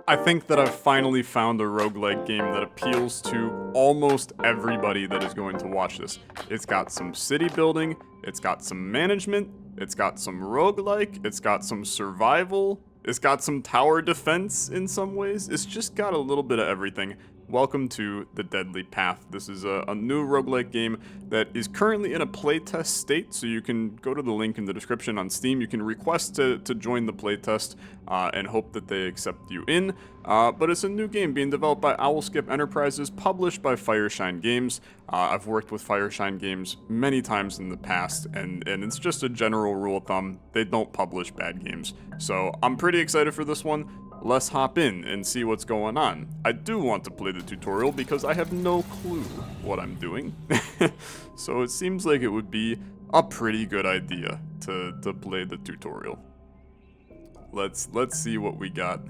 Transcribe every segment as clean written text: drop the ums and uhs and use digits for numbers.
I think that I've finally found a roguelike game that appeals to almost everybody that is going to watch this. It's got some city building, it's got some management, it's got some roguelike, it's got some survival, it's got some tower defense in some ways. It's just got a little bit of everything. Welcome to The Deadly Path. This is a new roguelike game that is currently in a playtest state, so you can go to the link in the description on Steam. You can request to join the playtest and hope that they accept you in. But it's a new game being developed by Owlskip Enterprises, published by Fireshine Games. I've worked with Fireshine Games many times in the past, and it's just a general rule of thumb. They don't publish bad games. So I'm pretty excited for this one. Let's hop in and see what's going on. I do want to play the tutorial because I have no clue what I'm doing. So it seems like it would be a pretty good idea to play the tutorial. Let's see what we got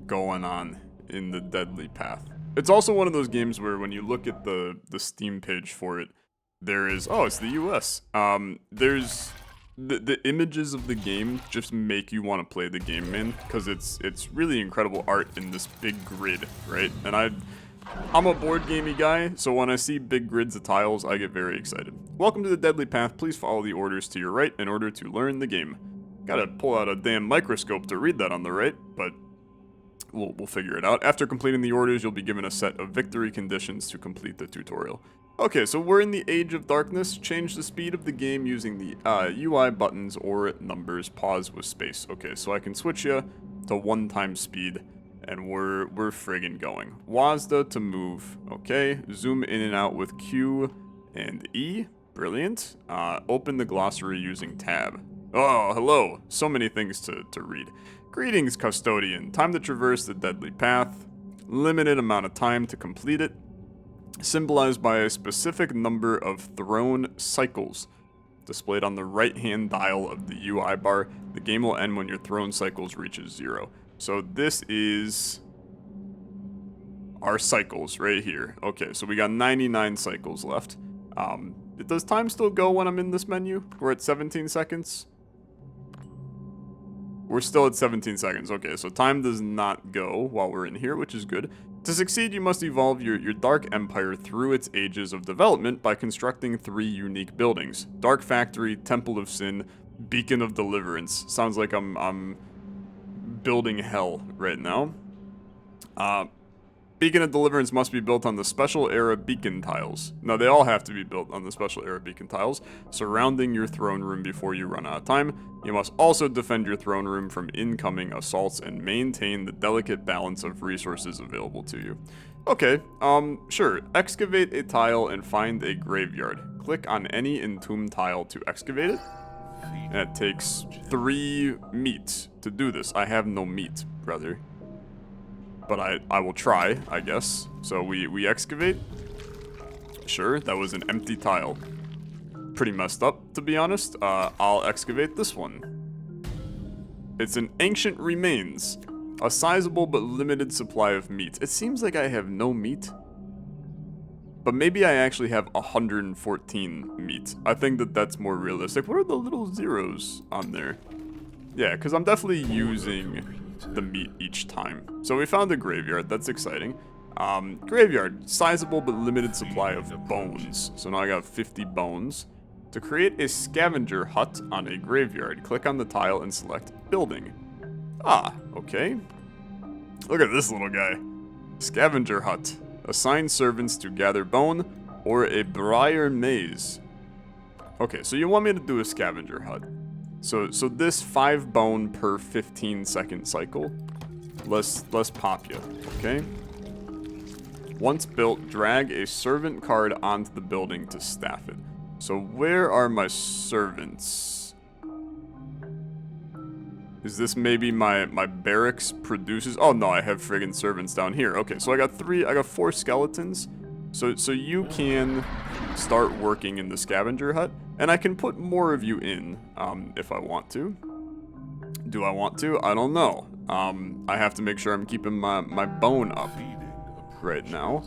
going on in The Deadly Path. It's also one of those games where when you look at the Steam page for it, there is, oh, it's the US. There's the images of the game just make you want to play the game, man, because it's really incredible art in this big grid, right? And I'm a board gamey guy, so when I see big grids of tiles, I get very excited. Welcome to The Deadly Path. Please follow the orders to your right in order to learn the game. Gotta pull out a damn microscope to read that on the right, but we'll figure it out. After completing the orders, you'll be given a set of victory conditions to complete the tutorial. Okay, so we're in the Age of Darkness. Change the speed of the game using the UI buttons or numbers. Pause with space. Okay, so I can switch you to 1 speed, and we're friggin' going. WASD to move. Okay, zoom in and out with Q and E. Brilliant. Open the glossary using tab. Oh, hello. So many things to read. Greetings, Custodian. Time to traverse the Deadly Path. Limited amount of time to complete it. Symbolized by a specific number of throne cycles. Displayed on the right-hand dial of the UI bar. The game will end when your throne cycles reaches 0. So this is our cycles right here. Okay, so we got 99 cycles left. Does time still go when I'm in this menu? We're at 17 seconds. We're still at 17 seconds. Okay, so time does not go while we're in here, which is good. To succeed, you must evolve your Dark Empire through its ages of development by constructing 3 unique buildings. Dark Factory, Temple of Sin, Beacon of Deliverance. Sounds like I'm building hell right now. Beacon of Deliverance must be built on the Special Era beacon tiles. Now, they all have to be built on the Special Era beacon tiles, surrounding your throne room before you run out of time. You must also defend your throne room from incoming assaults and maintain the delicate balance of resources available to you. Okay, sure. Excavate a tile and find a graveyard. Click on any entombed tile to excavate it. And it takes 3 meat to do this. I have no meat, brother. But I will try, I guess. So we excavate. Sure, that was an empty tile. Pretty messed up, to be honest. I'll excavate this one. It's an ancient remains. A sizable but limited supply of meat. It seems like I have no meat. But maybe I actually have 114 meat. I think that's more realistic. What are the little zeros on there? Yeah, because I'm definitely using the meat each time. So we found a graveyard. That's exciting. Graveyard. Sizable but limited supply of bones. So now I got 50 bones. To create a scavenger hut on a graveyard, click on the tile and select building. Ah, okay. Look at this little guy. Scavenger hut. Assign servants to gather bone or a briar maze. Okay, so you want me to do a scavenger hut. So this 5 bone per 15-second cycle. Let's pop you, okay? Once built, drag a servant card onto the building to staff it. So where are my servants? Is this maybe my barracks produces? Oh no, I have friggin' servants down here. Okay, so I got 4 skeletons. So you can start working in the scavenger hut, and I can put more of you in, if I want to. Do I want to? I don't know. I have to make sure I'm keeping my bone up right now.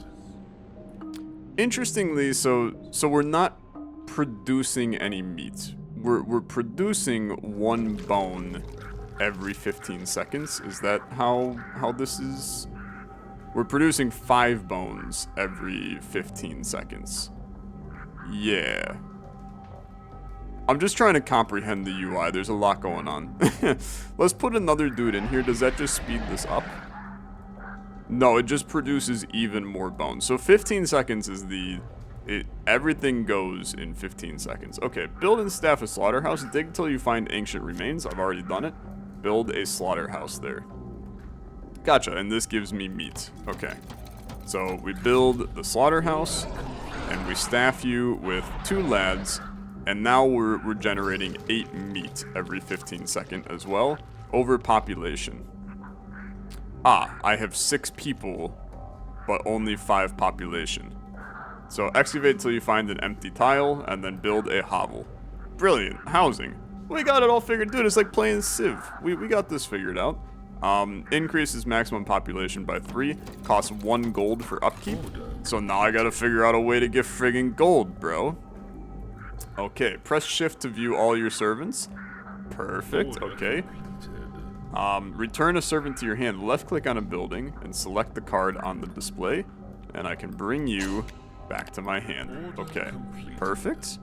Interestingly, so we're not producing any meat. We're producing 1 bone every 15 seconds. Is that how this is? We're producing 5 bones every 15 seconds. Yeah. I'm just trying to comprehend the UI. There's a lot going on. Let's put another dude in here. Does that just speed this up? No, it just produces even more bones. So 15 seconds is everything goes in 15 seconds. Okay, build and staff a slaughterhouse. Dig till you find ancient remains. I've already done it. Build a slaughterhouse there. Gotcha, and this gives me meat. Okay. So we build the slaughterhouse, and we staff you with 2 lads. And now we're generating 8 meat every 15 seconds as well. Overpopulation. Ah, I have 6 people, but only 5 population. So excavate till you find an empty tile, and then build a hovel. Brilliant. Housing. We got it all figured. Dude, it's like playing Civ. We got this figured out. Increases maximum population by 3. Costs 1 gold for upkeep. So now I gotta figure out a way to get friggin' gold, bro. Okay, press shift to view all your servants. Perfect, okay. Return a servant to your hand. Left click on a building and select the card on the display. And I can bring you back to my hand. Okay, perfect.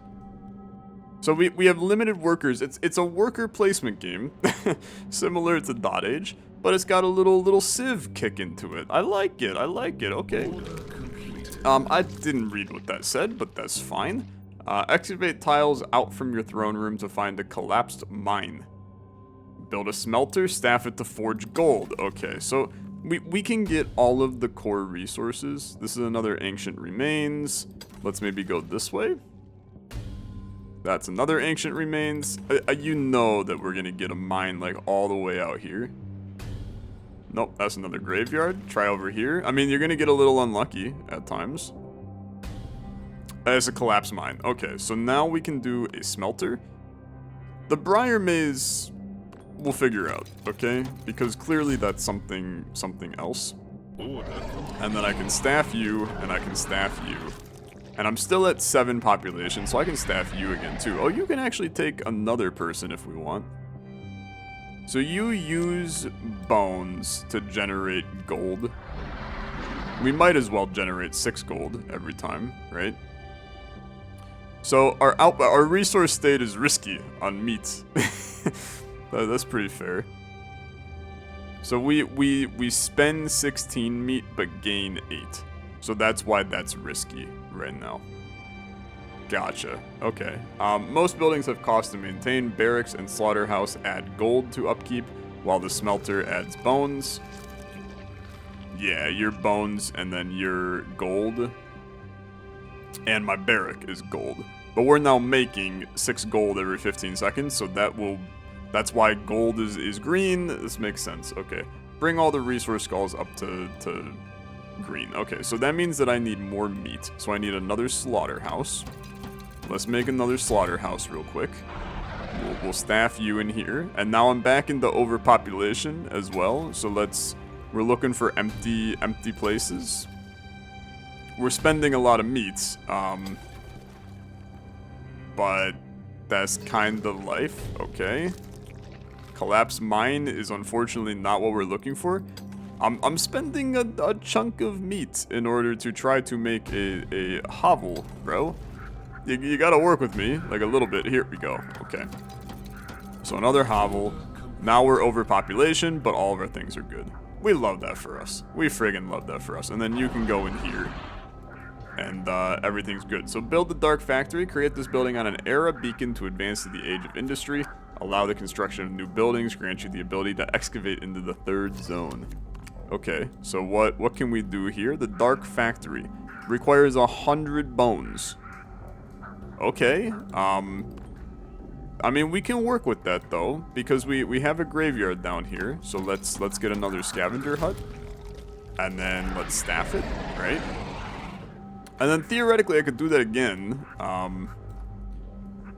So we have limited workers. It's a worker placement game, similar to Dot Age, but it's got a little Civ kick into it. I like it, okay. I didn't read what that said, but that's fine. Excavate tiles out from your throne room to find a collapsed mine. Build a smelter, staff it to forge gold. Okay, so we can get all of the core resources. This is another ancient remains. Let's maybe go this way. That's another ancient remains. You know that we're gonna get a mine like all the way out here. Nope, that's another graveyard. Try over here. I mean, you're gonna get a little unlucky at times. It's a collapsed mine. Okay, so now we can do a smelter. The Briar Maze we'll figure out, okay? Because clearly that's something else. And then I can staff you, and I can staff you. And I'm still at 7 population, so I can staff you again too. Oh, you can actually take another person if we want. So you use bones to generate gold. We might as well generate 6 gold every time, right? So our resource state is risky on meat. That's pretty fair. So we spend 16 meat but gain 8. So that's why that's risky right now. Gotcha. Okay. Most buildings have cost to maintain. Barracks and slaughterhouse add gold to upkeep, while the smelter adds bones. Yeah, your bones and then your gold. And my barrack is gold. But we're now making 6 gold every 15 seconds, so that's why gold is green. This makes sense. Okay. Bring all the resource skulls up to green. Okay, so that means that I need more meat. So I need another slaughterhouse. Let's make another slaughterhouse real quick. We'll staff you in here. And now I'm back into overpopulation as well. So we're looking for empty places. We're spending a lot of meat. But that's kind of life. Okay. Collapse mine is unfortunately not what we're looking for. I'm spending a chunk of meat in order to try to make a hovel, bro. You gotta work with me, like a little bit. Here we go. Okay. So another hovel. Now we're overpopulation, but all of our things are good. We love that for us. We friggin' love that for us. And then you can go in here. And everything's good. So build the Dark Factory. Create this building on an era beacon to advance to the age of industry. Allow the construction of new buildings. Grant you the ability to excavate into the 3rd zone. Okay, so what can we do here? The Dark Factory requires 100 bones. Okay, I mean, we can work with that though, because we have a graveyard down here. So let's get another scavenger hut. And then let's staff it, right? And then theoretically I could do that again. I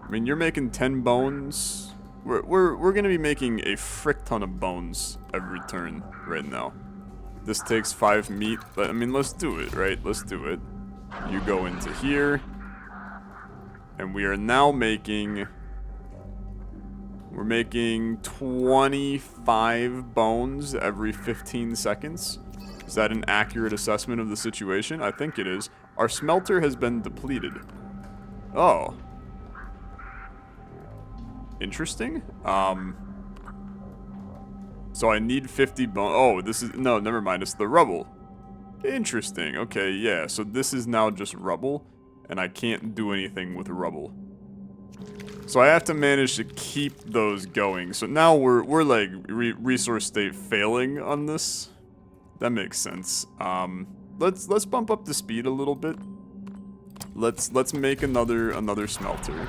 mean, you're making 10 bones. We're gonna be making a frick ton of bones every turn right now. This takes 5 meat, but I mean, let's do it, right? Let's do it. You go into here. And we are now making We're making 25 bones every 15 seconds. Is that an accurate assessment of the situation? I think it is. Our smelter has been depleted. Oh. Interesting. So I need 50 bone. Oh, this is... No, never mind. It's the rubble. Interesting. Okay, yeah. So this is now just rubble. And I can't do anything with rubble. So I have to manage to keep those going. So now we're like resource state failing on this. That makes sense. Let's bump up the speed a little bit. Let's make another smelter.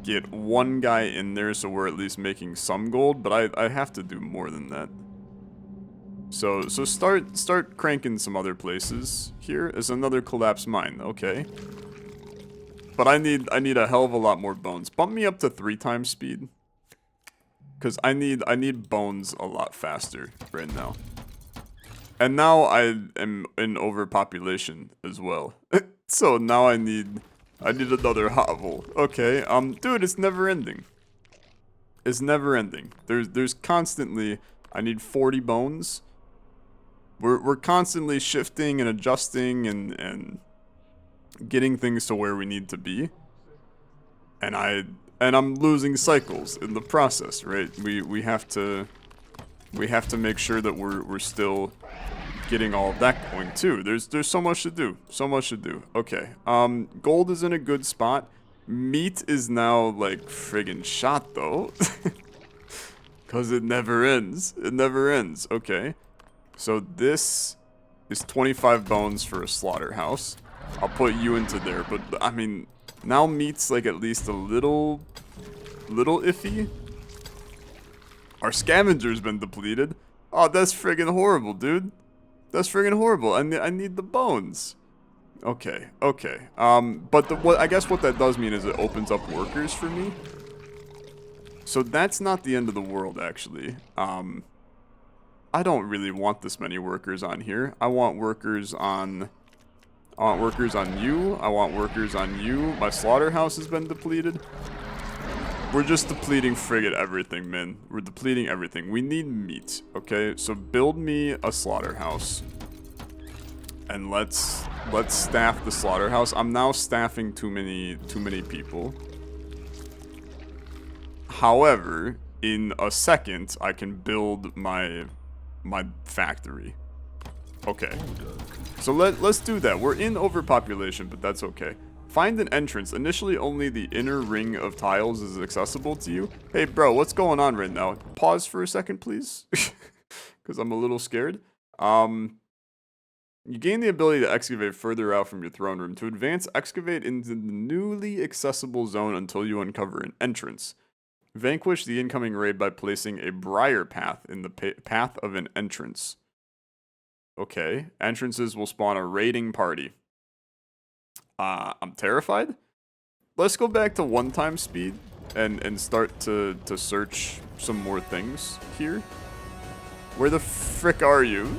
Get one guy in there so we're at least making some gold, but I have to do more than that. So start cranking some other places. Here is another collapsed mine. Okay. But I need a hell of a lot more bones. Bump me up to 3 times speed. Cause I need bones a lot faster right now. And now I am in overpopulation as well. So now I need another hovel. Okay, dude, it's never ending. It's never ending. There's constantly, I need 40 bones. We're constantly shifting and adjusting and getting things to where we need to be. And I'm losing cycles in the process, right? We have to make sure that we're still getting all of that going too. There's so much to do. So much to do. Okay. Gold is in a good spot. Meat is now like friggin' shot though. Cause it never ends. It never ends. Okay. So this is 25 bones for a slaughterhouse. I'll put you into there, but I mean, now meat's like at least a little iffy. Our scavenger's been depleted. Oh, that's friggin' horrible, dude. That's friggin' horrible. I need the bones. Okay, okay. But I guess what that does mean is it opens up workers for me. So that's not the end of the world, actually. I don't really want this many workers on here. I want workers on you. I want workers on you. My slaughterhouse has been depleted. We're just depleting friggin' everything, man. We're depleting everything. We need meat, okay? So build me a slaughterhouse. And let's staff the slaughterhouse. I'm now staffing too many people. However, in a second, I can build my factory. Okay. So let's do that. We're in overpopulation, but that's okay. Find an entrance. Initially, only the inner ring of tiles is accessible to you. Hey, bro, what's going on right now? Pause for a second, please. Because I'm a little scared. You gain the ability to excavate further out from your throne room. To advance, excavate into the newly accessible zone until you uncover an entrance. Vanquish the incoming raid by placing a briar path in the path of an entrance. Okay. Entrances will spawn a raiding party. I'm terrified. Let's go back to 1 time speed and start to search some more things here. Where the frick are you?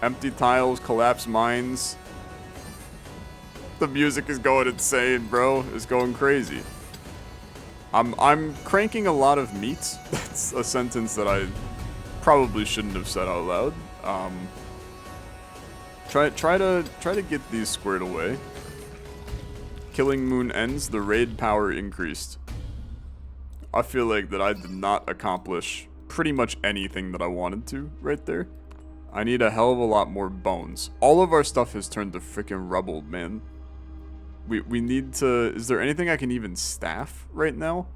Empty tiles, collapsed mines. The music is going insane, bro. It's going crazy. I'm cranking a lot of meat. That's a sentence that I probably shouldn't have said out loud. Try to get these squared away. Killing moon ends, the raid power increased. I feel like that I did not accomplish pretty much anything that I wanted to right there. I need a hell of a lot more bones. All of our stuff has turned to freaking rubble, man. We need to... Is there anything I can even staff right now?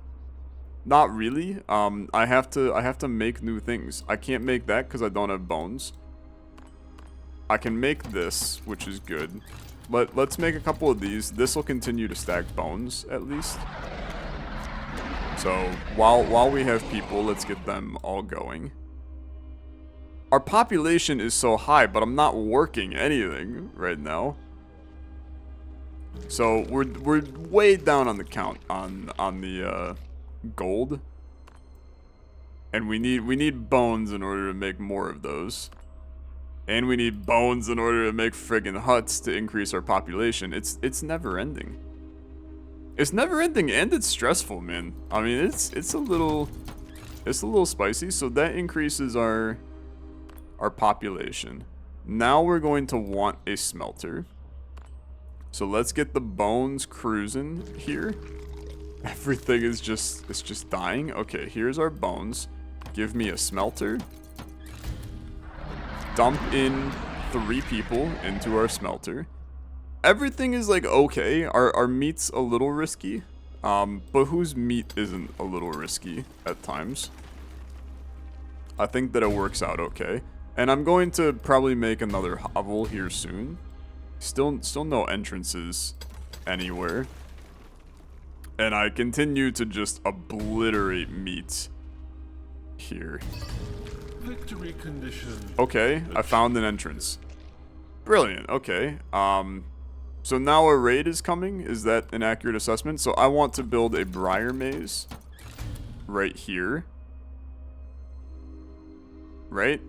Not really. I have to make new things. I can't make that because I don't have bones. I can make this, which is good. Let's make a couple of these. This will continue to stack bones, at least. So, while we have people, let's get them all going. Our population is so high, but I'm not working anything right now. So, we're way down on the count on the gold. And we need bones in order to make more of those. And we need bones in order to make friggin' huts to increase our population. It's never ending. It's never ending and it's stressful, man. I mean, it's a little spicy. So that increases our population. Now we're going to want a smelter. So let's get the bones cruising here. Everything is just dying. Okay, here's our bones. Give me a smelter. Dump in 3 people into our smelter. Everything is like okay. Our meat's a little risky. But whose meat isn't a little risky at times? I think that it works out okay. And I'm going to probably make another hovel here soon. Still no entrances anywhere. And I continue to just obliterate meat here. Victory condition. Okay, I found an entrance. Brilliant, okay. So now a raid is coming. Is that an accurate assessment? So I want to build a briar maze right here. Right?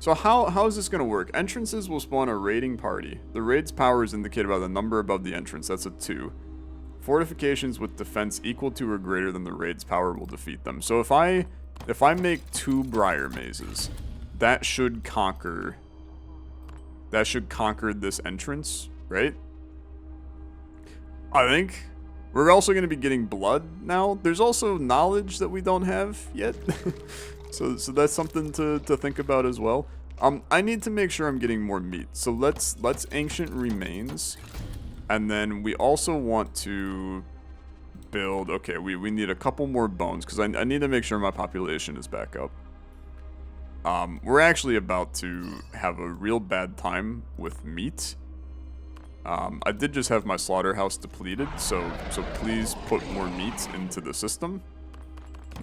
So how is this going to work? Entrances will spawn a raiding party. The raid's power is indicated by the number above the entrance. That's a 2. Fortifications with defense equal to or greater than the raid's power will defeat them. So if I make 2 briar mazes, that should conquer this entrance, right? I think. We're also going to be getting blood now. There's also knowledge that we don't have yet. So that's something to think about as well. I need to make sure I'm getting more meat. So let's ancient remains. And then we also want to build... Okay, we need a couple more bones because I need to make sure my population is back up. We're actually about to have a real bad time with meat. I did just have my slaughterhouse depleted, so please put more meat into the system.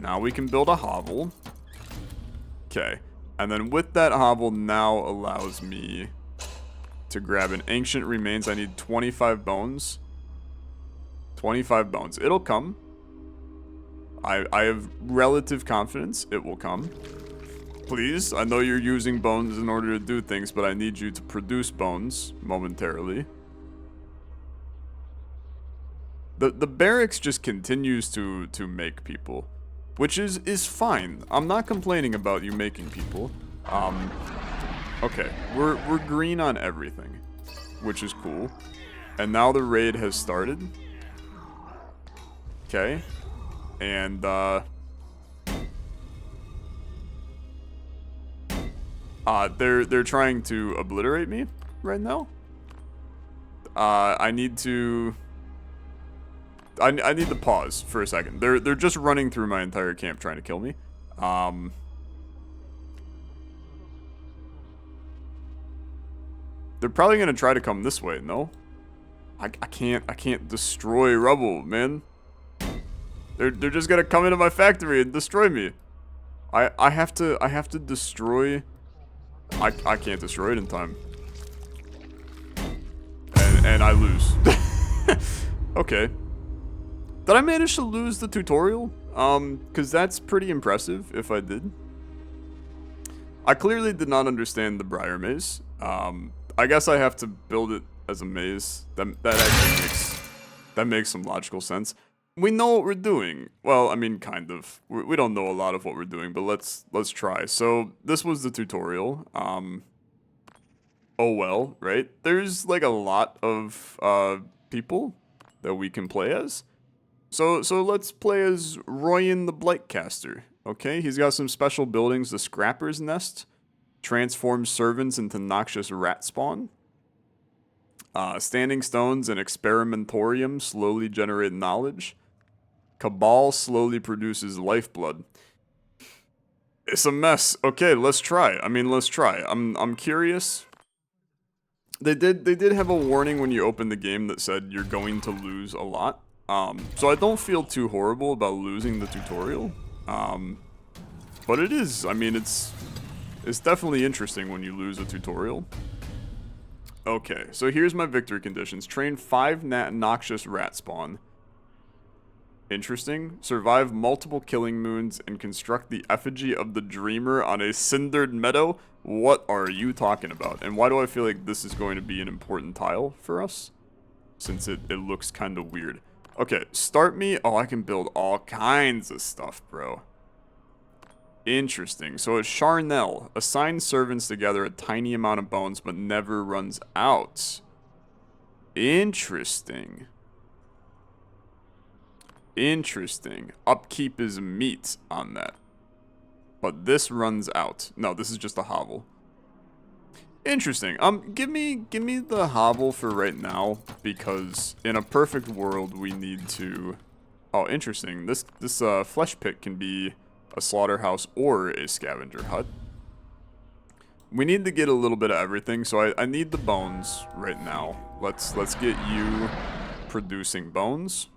Now we can build a hovel. Okay, and then with that hovel now allows me to grab an ancient remains. I need 25 bones. 25 bones. It'll come. I have relative confidence it will come. Please, I know you're using bones in order to do things, but I need you to produce bones momentarily. The barracks just continues to make people, which is fine. I'm not complaining about you making people. Okay, we're green on everything, which is cool. And now the raid has started. Okay, and they're trying to obliterate me right now. I need to pause for a second. They're just running through my entire camp trying to kill me. They're probably gonna try to come this way. No, I can't destroy rubble, man. They're just gonna come into my factory and destroy me. I have to destroy. I can't destroy it in time. And I lose. Okay. Did I manage to lose the tutorial? Because that's pretty impressive if I did. I clearly did not understand the briar maze. I guess I have to build it as a maze. That actually makes some logical sense. We know what we're doing. Well, I mean, kind of. We don't know a lot of what we're doing, but let's try. So this was the tutorial. Oh well, right? There's like a lot of people that we can play as. So let's play as Royan the Blightcaster. Okay, he's got some special buildings. The Scrapper's Nest transforms servants into noxious rat spawn. Standing Stones and Experimentorium slowly generate knowledge. Cabal slowly produces lifeblood. It's a mess. Okay, let's try. Let's try. I'm curious. They did have a warning when you open the game that said you're going to lose a lot. So I don't feel too horrible about losing the tutorial. But it is. It's definitely interesting when you lose a tutorial. Okay, so here's my victory conditions. Train 5 noxious rat spawn. Interesting. Survive multiple killing moons and construct the effigy of the dreamer on a cindered meadow. What are you talking about? And why do I feel like this is going to be an important tile for us? since it looks kind of weird. Okay, start me. Oh, I can build all kinds of stuff, bro. Interesting. So it's Charnel. Assign servants to gather a tiny amount of bones, but never runs out. Interesting. Interesting. Upkeep is meat on that. But this runs out. No, this is just a hovel. Interesting. Give me the hovel for right now, because in a perfect world we need to. Oh, interesting. This flesh pit can be a slaughterhouse or a scavenger hut. We need to get a little bit of everything, so I need the bones right now. Let's get you producing bones.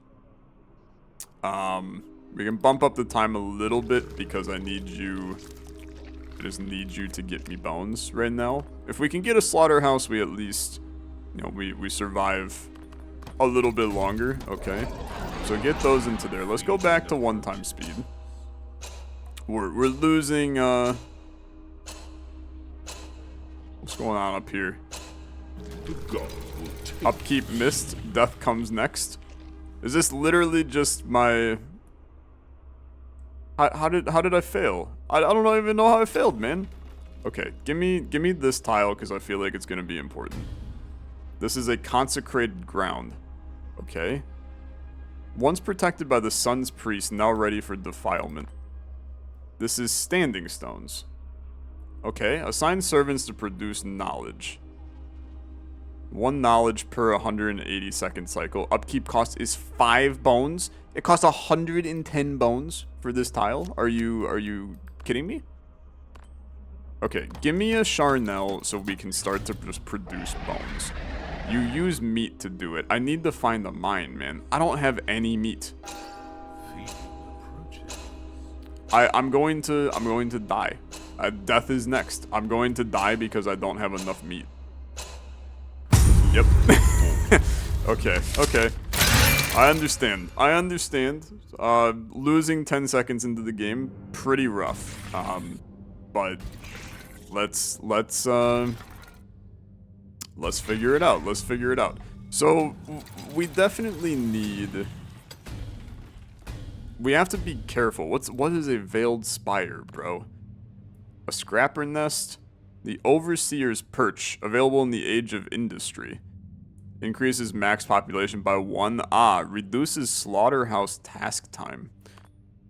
We can bump up the time a little bit because I just need you to get me bones right now. If we can get a slaughterhouse, we at least, you know, we survive a little bit longer. Okay, so get those into there. Let's go back to 1x speed. We're losing, what's going on up here? Upkeep missed. Death comes next. Is this literally just my... How did I fail? I don't even know how I failed, man. Okay, give me this tile because I feel like it's gonna be important. This is a consecrated ground. Okay. Once protected by the sun's priest, now ready for defilement. This is standing stones. Okay, assign servants to produce knowledge. 1 knowledge per 180 second cycle. Upkeep cost is 5 bones. It costs 110 bones for this tile. Are you kidding me? Okay, give me a Charnel so we can start to just produce bones. You use meat to do it. I need to find the mine, man. I don't have any meat. I'm going to die. Death is next. I'm going to die because I don't have enough meat. Yep. Okay. I understand. Losing 10 seconds into the game, pretty rough. But let's figure it out. So we definitely need. We have to be careful. What is a veiled spire, bro? A scrapper nest. The Overseer's Perch, available in the Age of Industry. Increases max population by 1. Reduces slaughterhouse task time.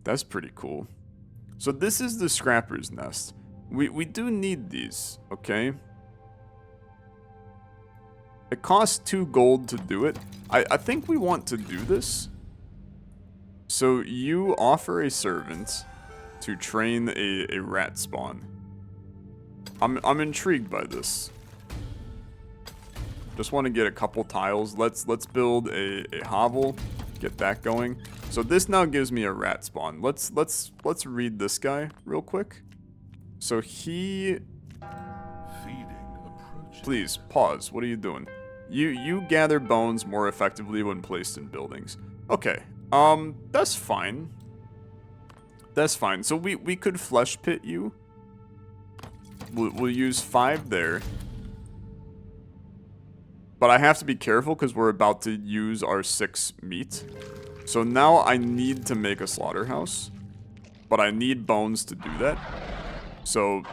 That's pretty cool. So this is the Scrapper's Nest. We do need these, okay? It costs 2 gold to do it. I think we want to do this. So you offer a servant to train a rat spawn. I'm intrigued by this. Just want to get a couple tiles. Let's build a hovel, get that going. So this now gives me a rat spawn. Let's read this guy real quick. So he. Please pause. What are you doing? You gather bones more effectively when placed in buildings. Okay. That's fine. That's fine. So we could flesh pit you. We'll use 5 there. But I have to be careful because we're about to use our 6 meat. So now I need to make a slaughterhouse. But I need bones to do that. So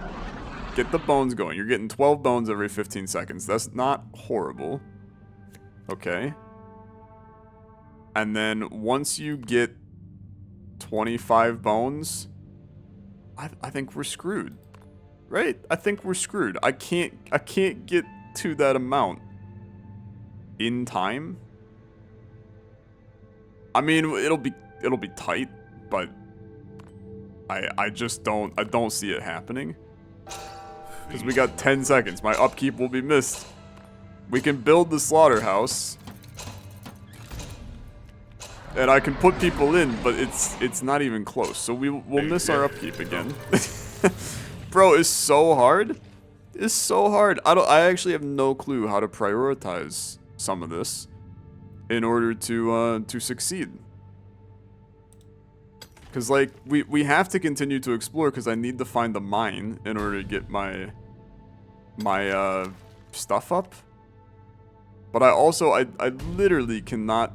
get the bones going. You're getting 12 bones every 15 seconds. That's not horrible. Okay. And then once you get 25 bones, I think we're screwed. Right? I think we're screwed. I can't get to that amount in time. I mean, it'll be tight, but I just don't see it happening. Because we got 10 seconds. My upkeep will be missed. We can build the slaughterhouse. And I can put people in, but it's not even close. So we'll miss our upkeep again. Bro, it's so hard. It's so hard. I actually have no clue how to prioritize some of this in order to succeed. Because, like, we have to continue to explore because I need to find the mine in order to get my stuff up. But I literally cannot...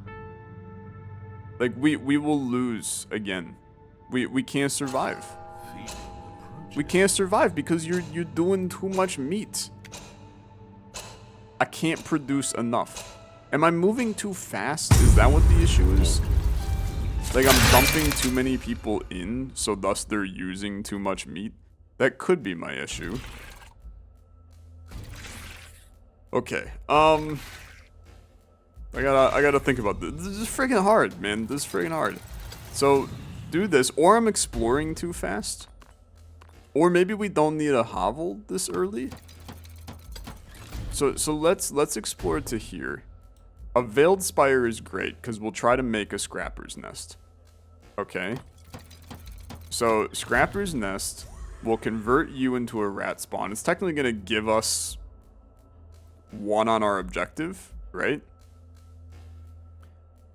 Like, we will lose again. We can't survive. We can't survive because you're doing too much meat. I can't produce enough. Am I moving too fast? Is that what the issue is? Like, I'm dumping too many people in, so thus they're using too much meat? That could be my issue. Okay, I gotta think about this. This is freaking hard, man. This is freaking hard. So, do this, or I'm exploring too fast. Or maybe we don't need a hovel this early. So let's explore to here. A veiled spire is great, because we'll try to make a scrapper's nest. Okay. So, scrapper's nest will convert you into a rat spawn. It's technically going to give us 1 on our objective, right?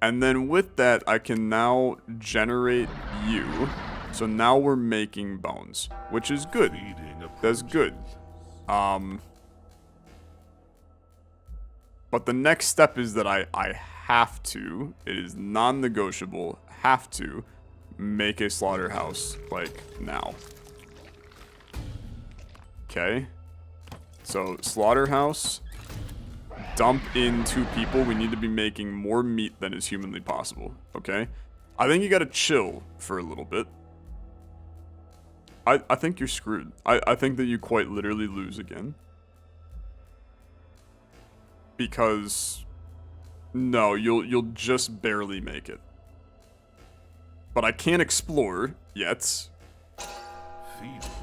And then with that, I can now generate you. So now we're making bones, which is good. That's good. But the next step is that I have to, it is non-negotiable, have to make a slaughterhouse, like, now. Okay. So, slaughterhouse. Dump in 2 people. We need to be making more meat than is humanly possible. Okay? I think you gotta chill for a little bit. I think you're screwed. I think that you quite literally lose again. Because... No, you'll just barely make it. But I can't explore yet.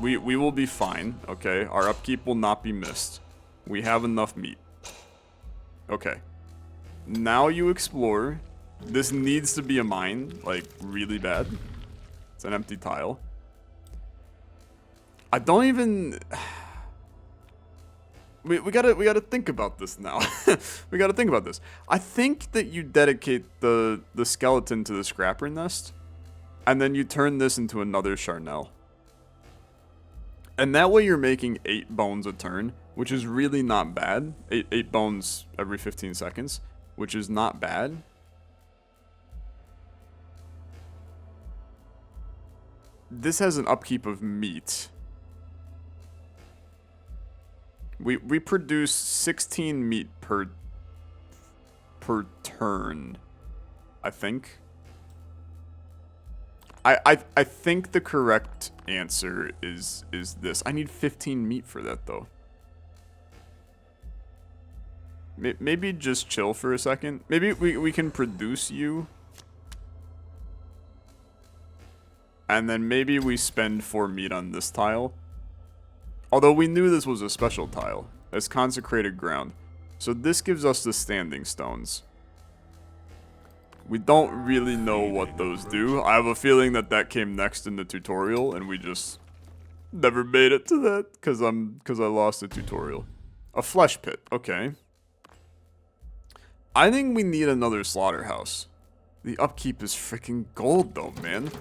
We will be fine, okay? Our upkeep will not be missed. We have enough meat. Okay. Now you explore. This needs to be a mine, like, really bad. It's an empty tile. I don't even... We gotta think about this now. We gotta think about this. I think that you dedicate the skeleton to the scrapper nest, and then you turn this into another charnel. And that way you're making 8 bones a turn, which is really not bad. 8 bones every 15 seconds, which is not bad. This has an upkeep of meat. We produce 16 meat per turn, I think. I think the correct answer is this. I need 15 meat for that, though. Maybe just chill for a second. Maybe we can produce you. And then maybe we spend 4 meat on this tile. Although we knew this was a special tile, as consecrated ground. So this gives us the standing stones. We don't really know what those do. I have a feeling that came next in the tutorial, and we just never made it to that because I lost the tutorial. A flesh pit, okay. I think we need another slaughterhouse. The upkeep is freaking gold, though, man.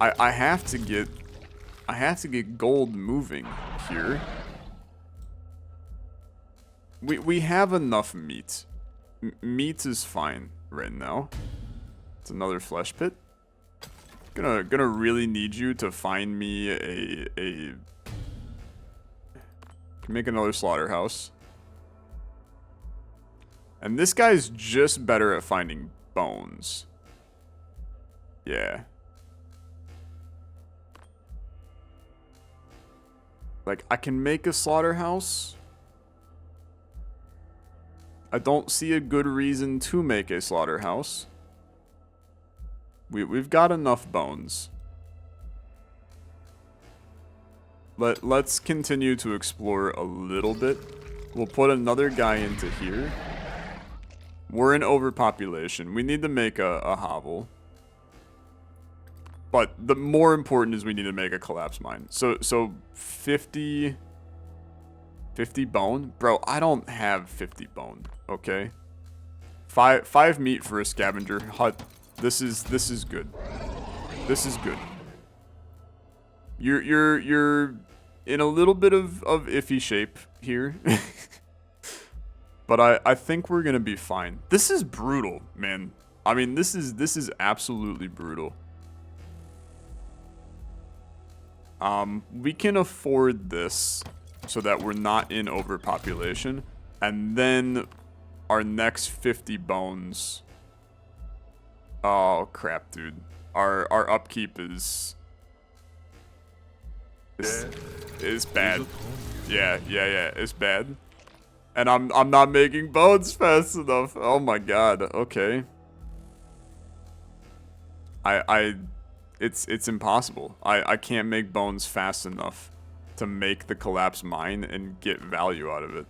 I have to get gold moving here. We have enough meat. Meat is fine right now. It's another flesh pit. Gonna really need you to find me a make another slaughterhouse. And this guy's just better at finding bones. Yeah. Like, I can make a slaughterhouse. I don't see a good reason to make a slaughterhouse. We've got enough bones. Let's continue to explore a little bit. We'll put another guy into here. We're in overpopulation. We need to make a hovel. But the more important is we need to make a collapse mine. So 50 bone? Bro, I don't have 50 bone, okay? 5 meat for a scavenger hut. This is good. This is good. You're in a little bit of iffy shape here. But I think we're gonna be fine. This is brutal, man. I mean, this is absolutely brutal. We can afford this so that we're not in overpopulation. And then our next 50 bones. Oh crap, dude. Our upkeep is bad. Yeah, it's bad. And I'm not making bones fast enough. Oh my god. Okay. It's impossible. I can't make bones fast enough to make the collapse mine and get value out of it.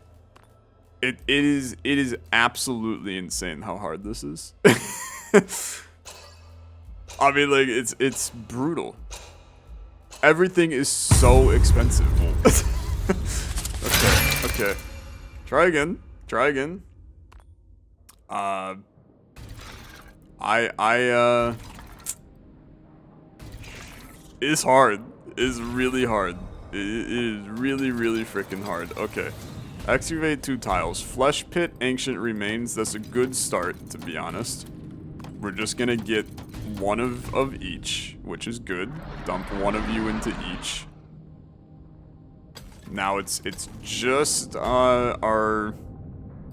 It is absolutely insane how hard this is. I mean, like, it's brutal. Everything is so expensive. Okay. Try again. It's hard. It's really hard. It is really, really freaking hard. Okay. Excavate 2 tiles. Flesh pit, ancient remains. That's a good start, to be honest. We're just gonna get one of each, which is good. Dump one of you into each. Now it's just our...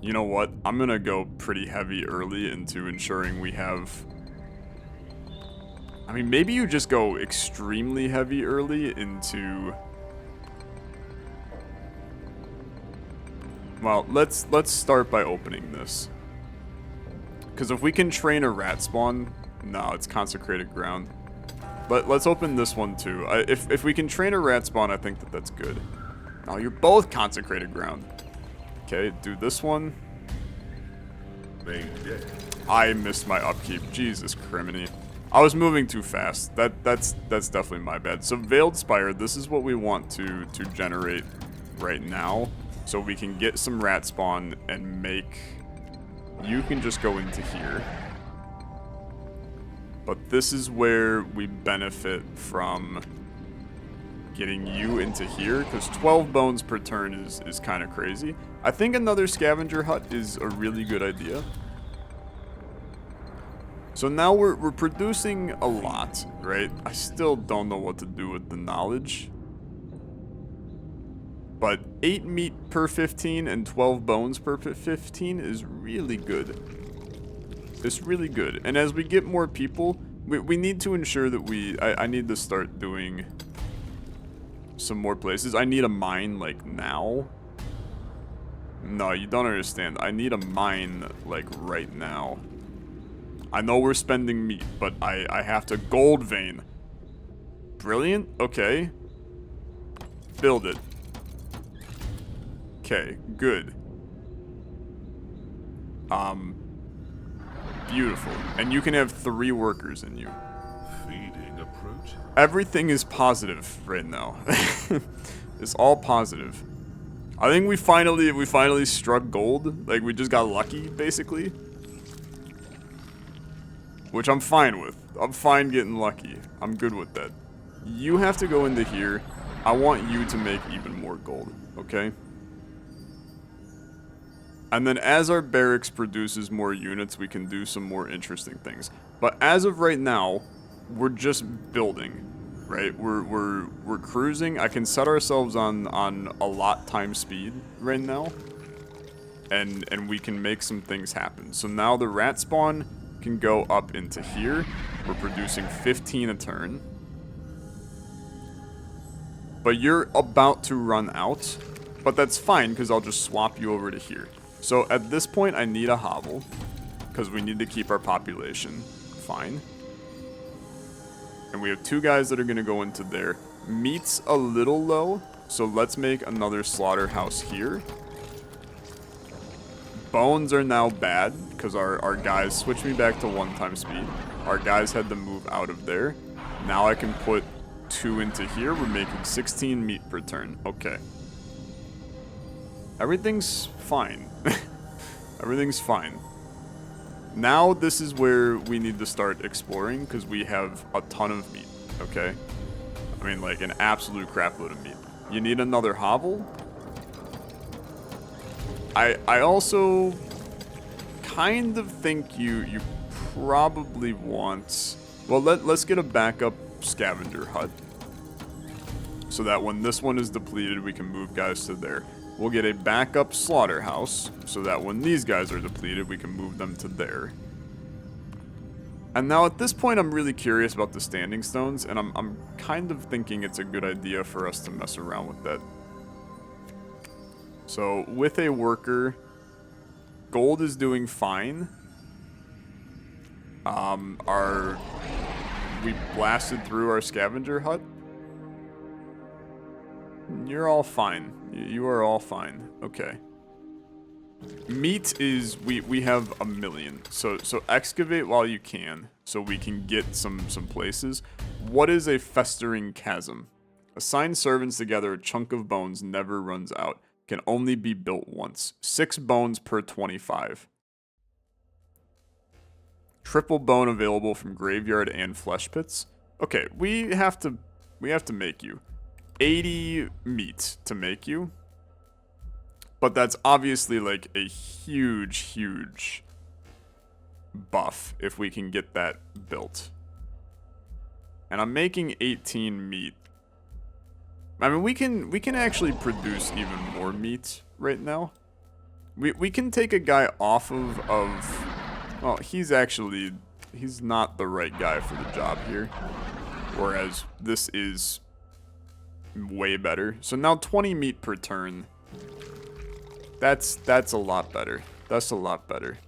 You know what? I'm gonna go pretty heavy early into ensuring we have... I mean, maybe you just go extremely heavy early into... Well, let's start by opening this. Because if we can train a rat spawn... No, it's consecrated ground. But let's open this one too. If we can train a rat spawn, I think that's good. No, you're both consecrated ground. Okay, do this one. I missed my upkeep. Jesus criminy. I was moving too fast. That's definitely my bad. So Veiled Spire, this is what we want to generate right now. So we can get some rat spawn and make... You can just go into here. But this is where we benefit from getting you into here, because 12 bones per turn is kind of crazy. I think another scavenger hut is a really good idea. So now we're producing a lot, right? I still don't know what to do with the knowledge. But 8 meat per 15 and 12 bones per 15 is really good. It's really good. And as we get more people, we need to ensure that I need to start doing some more places. I need a mine, like, now. No, you don't understand. I need a mine, like, right now. I know we're spending meat, but I have to gold vein. Brilliant. Okay. Build it. Okay, good. Beautiful. And you can have 3 workers in you. Feeding approach. Everything is positive right now. It's all positive. I think we finally struck gold. Like, we just got lucky, basically. Which I'm fine with. I'm fine getting lucky. I'm good with that. You have to go into here. I want you to make even more gold, okay? And then as our barracks produces more units, we can do some more interesting things. But as of right now, we're just building, right? We're cruising. I can set ourselves on a lot times speed right now. And we can make some things happen. So now the rat spawn can go up into here. We're producing 15 a turn. But you're about to run out. But that's fine, because I'll just swap you over to here. So at this point, I need a hovel, because we need to keep our population fine. And we have 2 guys that are going to go into there. Meat's a little low, so let's make another slaughterhouse here. Bones are now bad, because our guys switched me back to 1 time speed. Our guys had to move out of there. Now I can put 2 into here. We're making 16 meat per turn. Okay. Everything's fine. Everything's fine. Now this is where we need to start exploring, because we have a ton of meat, okay? I mean, like, an absolute crapload of meat. You need another hovel. I also kind of think you probably want... Well, let's get a backup scavenger hut. So that when this one is depleted, we can move guys to there. We'll get a backup slaughterhouse, so that when these guys are depleted, we can move them to there. And now at this point, I'm really curious about the standing stones, and I'm kind of thinking it's a good idea for us to mess around with that. So with a worker, gold is doing fine. We blasted through our scavenger hut. You're all fine. You are all fine. Okay. Meat is we have 1 million. So excavate while you can, so we can get some places. What is a festering chasm? Assign servants together. A chunk of bones never runs out. Can only be built once. 6 bones per 25. Triple bone available from graveyard and flesh pits. Okay, we have to make you 80 meat to make you. But that's obviously like a huge buff if we can get that built. And I'm making 18 meat. I mean, we can actually produce even more meat right now. We can take a guy off of well, he's not the right guy for the job here. Whereas this is way better. So now 20 meat per turn. That's a lot better. That's a lot better.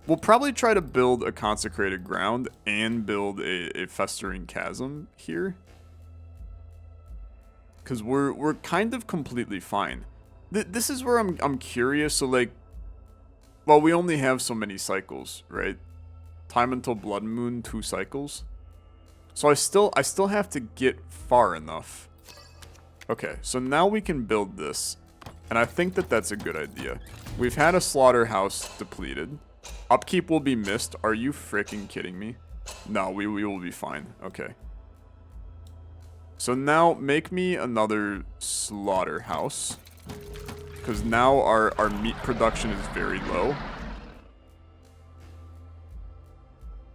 We'll probably try to build a consecrated ground and build a festering chasm here. Because we're kind of completely fine. This is where I'm curious. So like, well, we only have so many cycles, right? Time until blood moon, 2 cycles. So I still have to get far enough. Okay, so now we can build this. And I think that's a good idea. We've had a slaughterhouse depleted. Upkeep will be missed. Are you freaking kidding me? No, we will be fine. Okay. So now make me another slaughterhouse. Because now our meat production is very low.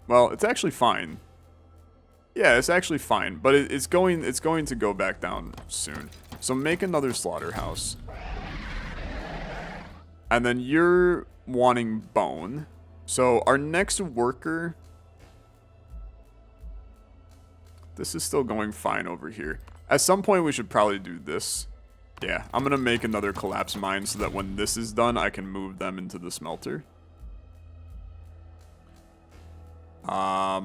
Well, it's actually fine. Yeah, it's actually fine. But it's going to go back down soon. So make another slaughterhouse. And then you're wanting bone. So our next worker... This is still going fine over here. At some point, we should probably do this. Yeah, I'm going to make another collapse mine so that when this is done, I can move them into the smelter. I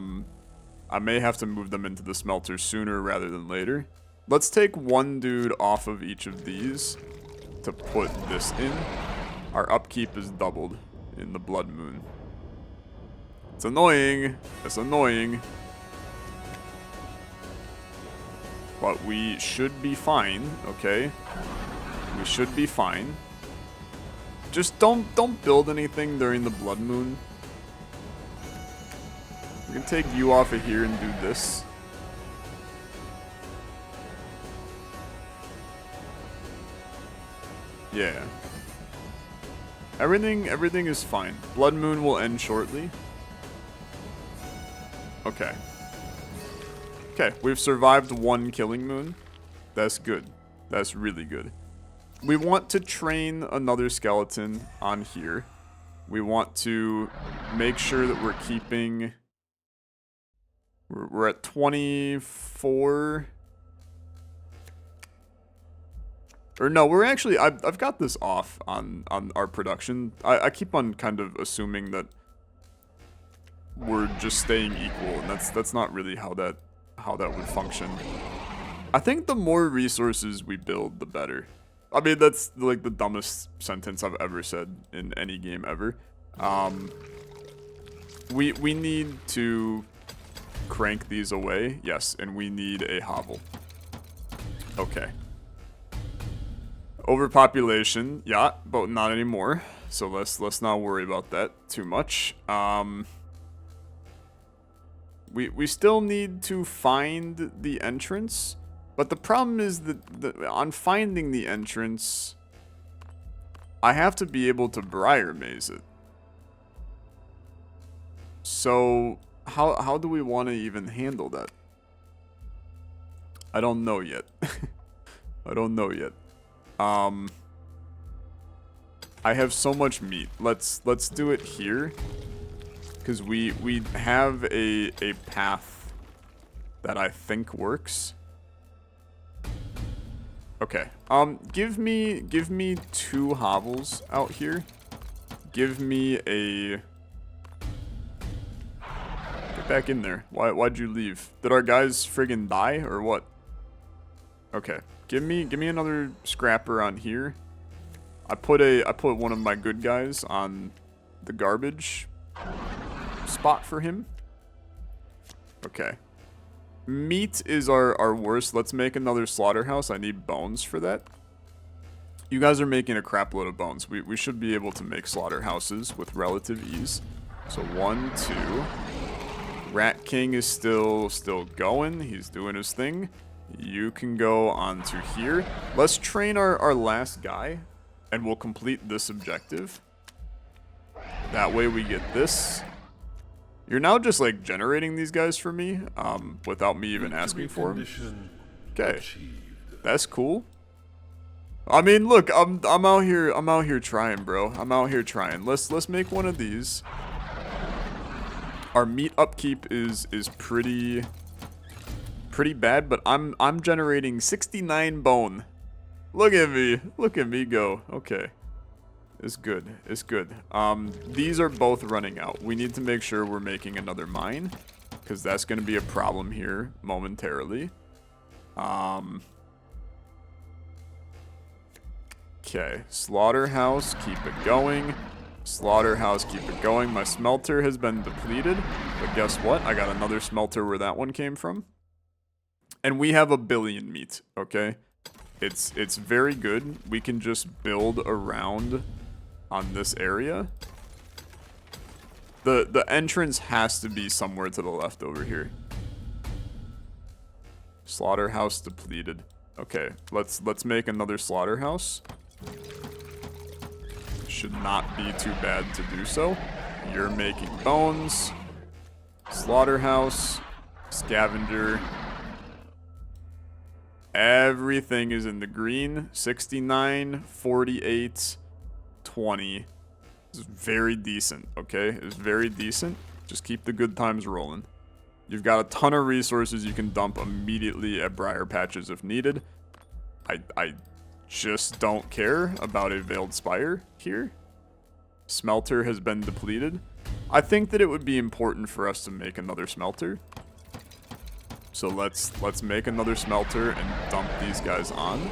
may have to move them into the smelter sooner rather than later. Let's take one dude off of each of these to put this in. Our upkeep is doubled in the blood moon. It's annoying. It's annoying. But we should be fine, okay? We should be fine. Just don't build anything during the blood moon. We can take you off of here and do this. Yeah. Everything is fine. Blood moon will end shortly. Okay. Okay, we've survived 1 killing moon. That's good. That's really good. We want to train another skeleton on here. We want to make sure that we're keeping... We're at 24... Or no, we're actually... I've got this off on our production. I keep on kind of assuming that we're just staying equal, and that's not really how that would function. I think the more resources we build, the better. I mean, that's like the dumbest sentence I've ever said in any game ever. We need to crank these away, yes, and we need a hovel. Okay. Overpopulation, yeah, but not anymore. So let's not worry about that too much. We still need to find the entrance, but the problem is that on finding the entrance, I have to be able to briar maze it. So, how do we want to even handle that? I don't know yet. I don't know yet. I have so much meat. Let's do it here. Because we have a path that I think works. Okay. Give me 2 hovels out here. Give me a... Get back in there. Why'd you leave? Did our guys friggin' die or what? Okay. Give me another scrapper on here. I put one of my good guys on the garbage spot for him. Okay. Meat is our worst. Let's make another slaughterhouse. I need bones for that. You guys are making a crap load of bones. We should be able to make slaughterhouses with relative ease. So 1, 2. Rat King is still going. He's doing his thing. You can go onto here. Let's train our last guy, and we'll complete this objective. That way we get this. You're now just like generating these guys for me, without me even asking for them. Okay, that's cool. I mean, look, I'm out here trying, bro. I'm out here trying. Let's make one of these. Our meat upkeep is pretty bad, but I'm generating 69 bone. Look at me go. Okay. It's good. It's good. These are both running out. We need to make sure we're making another mine, because that's going to be a problem here momentarily. Okay. Slaughterhouse, keep it going. Slaughterhouse, keep it going. My smelter has been depleted, but guess what? I got another smelter where that one came from. And we have 1 billion meat, okay? It's very good. We can just build around on this area. The entrance has to be somewhere to the left over here. Slaughterhouse depleted. Okay, let's make another slaughterhouse. Should not be too bad to do so. You're making bones. Slaughterhouse. Scavenger. Everything is in the green. 69, 48, 20. It's very decent, okay? It's very decent. Just keep the good times rolling. You've got a ton of resources you can dump immediately at Briar Patches if needed. I just don't care about a Veiled Spire here. Smelter has been depleted. I think that it would be important for us to make another smelter. So let's make another smelter and dump these guys on.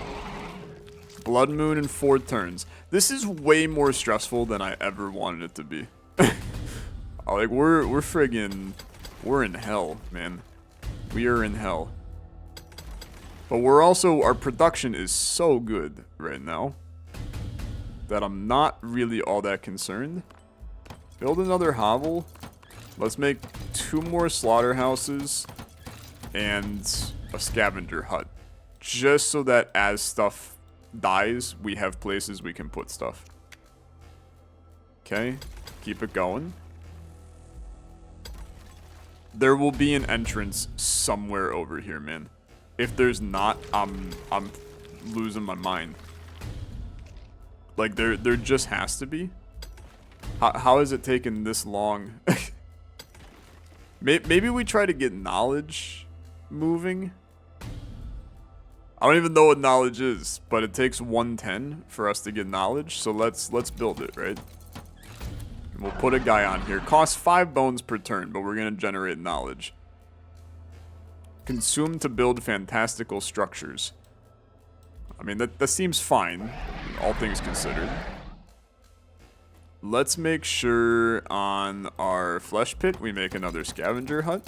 Blood Moon in 4 turns. This is way more stressful than I ever wanted it to be. Like we're in hell, man. We are in hell. But our production is so good right now that I'm not really all that concerned. Build another hovel. Let's make 2 more slaughterhouses and a scavenger hut. Just so that as stuff dies, we have places we can put stuff. Okay, keep it going. There will be an entrance somewhere over here, man. If there's not, I'm losing my mind. Like there just has to be. How has it taken this long? Maybe we try to get knowledge moving. I don't even know what knowledge is, but it takes 110 for us to get knowledge. So let's build it, right? And we'll put a guy on here. Costs 5 bones per turn, but we're gonna generate knowledge. Consume to build fantastical structures. I mean, that seems fine, all things considered. Let's make sure on our flesh pit we make another scavenger hut.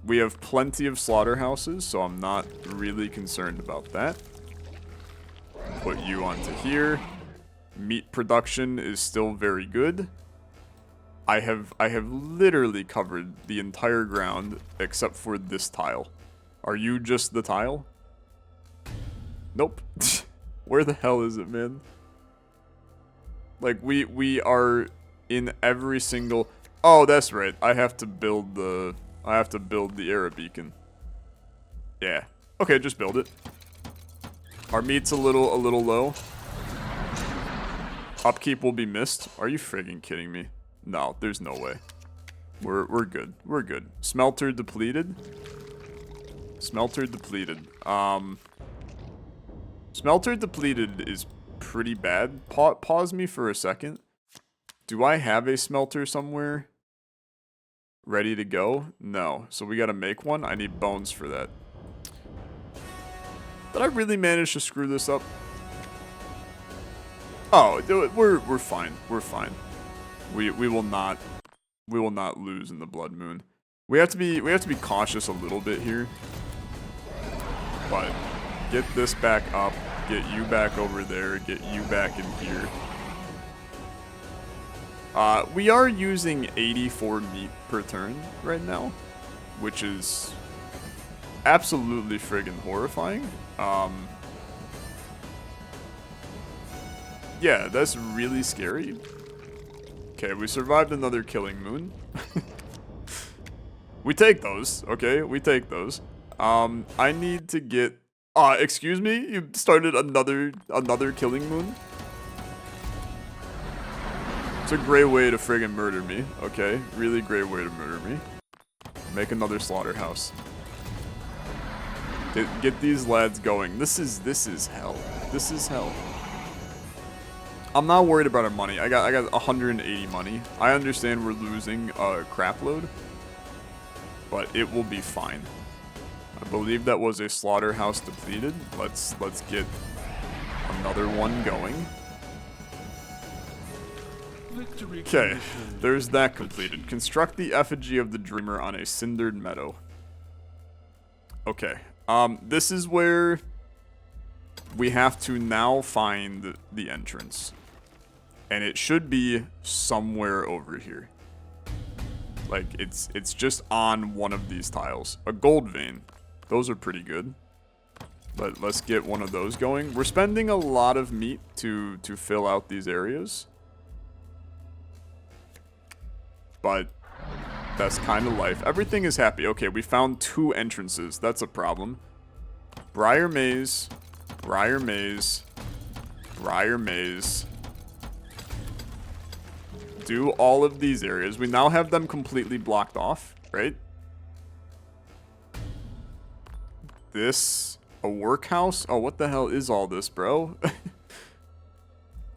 We have plenty of slaughterhouses, so I'm not really concerned about that. Put you onto here. Meat production is still very good. I have literally covered the entire ground except for this tile. Are you just the tile? Nope. Where the hell is it, man? Like, we are in every single... Oh, that's right. I have to build the era beacon. Yeah. Okay, just build it. Our meat's a little low. Upkeep will be missed. Are you friggin' kidding me? No, there's no way. We're good. We're good. Smelter depleted. Smelter depleted. Smelter depleted is pretty bad. Pause me for a second. Do I have a smelter somewhere ready to go? No. So we gotta make one. I need bones for that. Did I really manage to screw this up? Oh, we're fine. We're fine. We will not lose in the blood moon. We have to be cautious a little bit here. But get this back up, get you back over there, get you back in here. We are using 84 meat per turn right now, which is absolutely friggin' horrifying. Yeah, that's really scary. Okay, we survived another killing moon. We take those, okay? We take those. I need to get... excuse me? You started another killing moon? It's a great way to friggin' murder me, okay? Really great way to murder me. Make another slaughterhouse. Get these lads going. This is hell. This is hell. I'm not worried about our money. I got 180 money. I understand we're losing a crap load, but it will be fine. I believe that was a slaughterhouse depleted. Let's get another one going. Okay, there's that completed. Construct the effigy of the dreamer on a cindered meadow. Okay, this is where we have to now find the entrance. And it should be somewhere over here. Like, it's just on one of these tiles. A gold vein. Those are pretty good. But let's get one of those going. We're spending a lot of meat to fill out these areas. But that's kind of life. Everything is happy. Okay, we found 2 entrances. That's a problem. Briar Maze. Briar Maze. Briar Maze. Do all of these areas. We now have them completely blocked off, right? This, a workhouse? Oh, what the hell is all this, bro?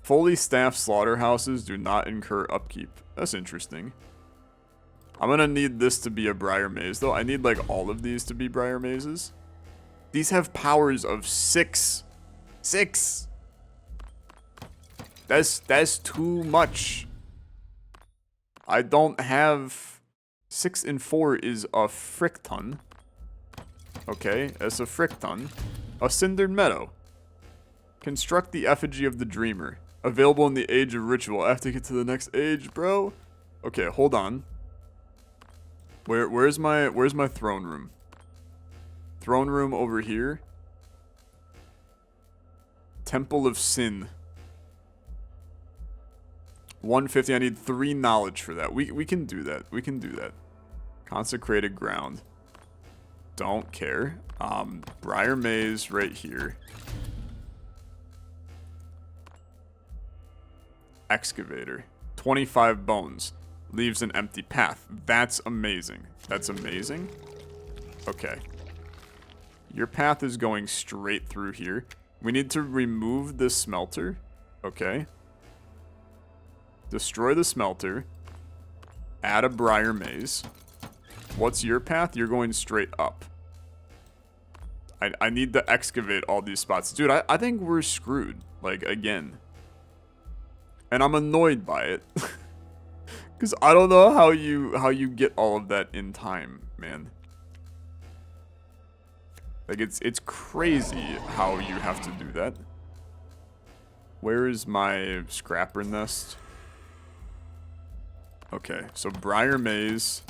Fully staffed slaughterhouses do not incur upkeep. That's interesting. I'm gonna need this to be a briar maze, though. I need, like, all of these to be briar mazes. These have powers of 6. 6! That's too much. I don't have... 6 and 4 is a frick ton. Okay, that's a frick ton. A cindered meadow. Construct the effigy of the dreamer. Available in the age of ritual. I have to get to the next age, bro. Okay, hold on. Where's my throne room? Throne room over here. Temple of Sin. 150. I need 3 knowledge for that. We can do that. We can do that. Consecrated ground. Don't care. Briar Maze right here. Excavator. 25 bones. Leaves an empty path. That's amazing. That's amazing. Okay. Your path is going straight through here. We need to remove this smelter. Okay. Destroy the smelter. Add a briar maze. What's your path? You're going straight up. I need to excavate all these spots. Dude, I think we're screwed. Like, again. And I'm annoyed by it. Because I don't know how you get all of that in time, man. Like, it's crazy how you have to do that. Where is my scrapper nest? Okay, so Briar Maze.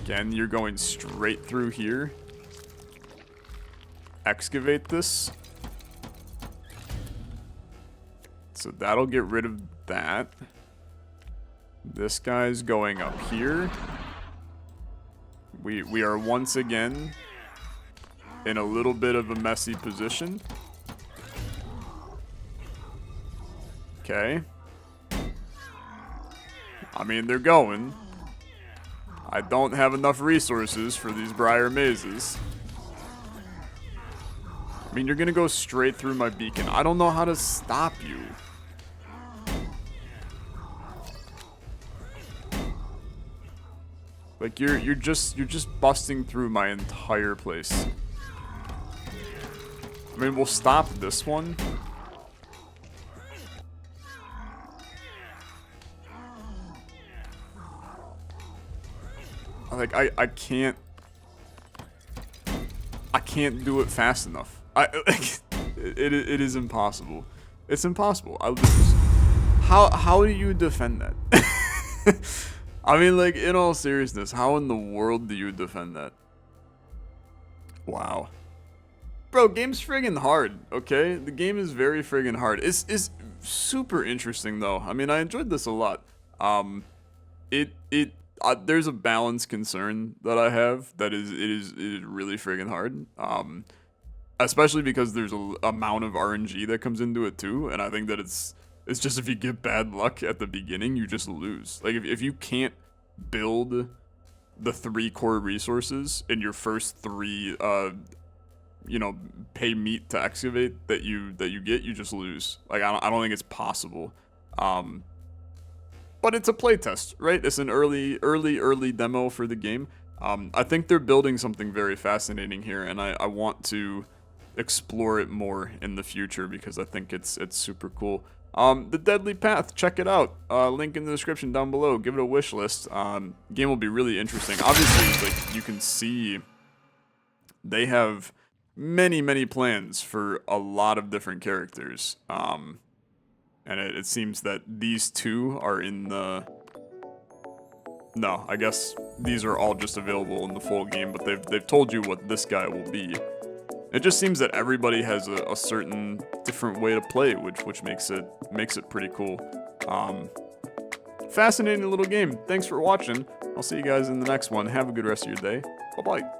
Again, you're going straight through here. Excavate this. So that'll get rid of that. This guy's going up here. We are once again in a little bit of a messy position. Okay. I mean, they're going. I don't have enough resources for these briar mazes. I mean, you're gonna go straight through my beacon. I don't know how to stop you. Like, you're just busting through my entire place. I mean, we'll stop this one. Like, I can't do it fast enough. It is impossible. It's impossible. How do you defend that? I mean, like, in all seriousness, how in the world do you defend that? Wow. Bro, game's friggin' hard, okay? The game is very friggin' hard. It's super interesting, though. I mean, I enjoyed this a lot. There's a balance concern that I have that it is really friggin' hard. Especially because there's a amount of RNG that comes into it, too, and I think that it's just if you get bad luck at the beginning, you just lose. Like, if you can't build the 3 core resources in your first 3, pay meat to excavate that you get, you just lose. Like, I don't think it's possible. But it's a playtest, right? It's an early demo for the game. I think they're building something very fascinating here, and I want to explore it more in the future because I think it's super cool. The Deadly Path, check it out. Link in the description down below. Give it a wish list. Game will be really interesting. Obviously, like, you can see they have many plans for a lot of different characters. And it seems that these 2 are in the... No, I guess these are all just available in the full game, but they've told you what this guy will be. It just seems that everybody has a certain different way to play, which makes it pretty cool. Fascinating little game. Thanks for watching. I'll see you guys in the next one. Have a good rest of your day. Bye-bye.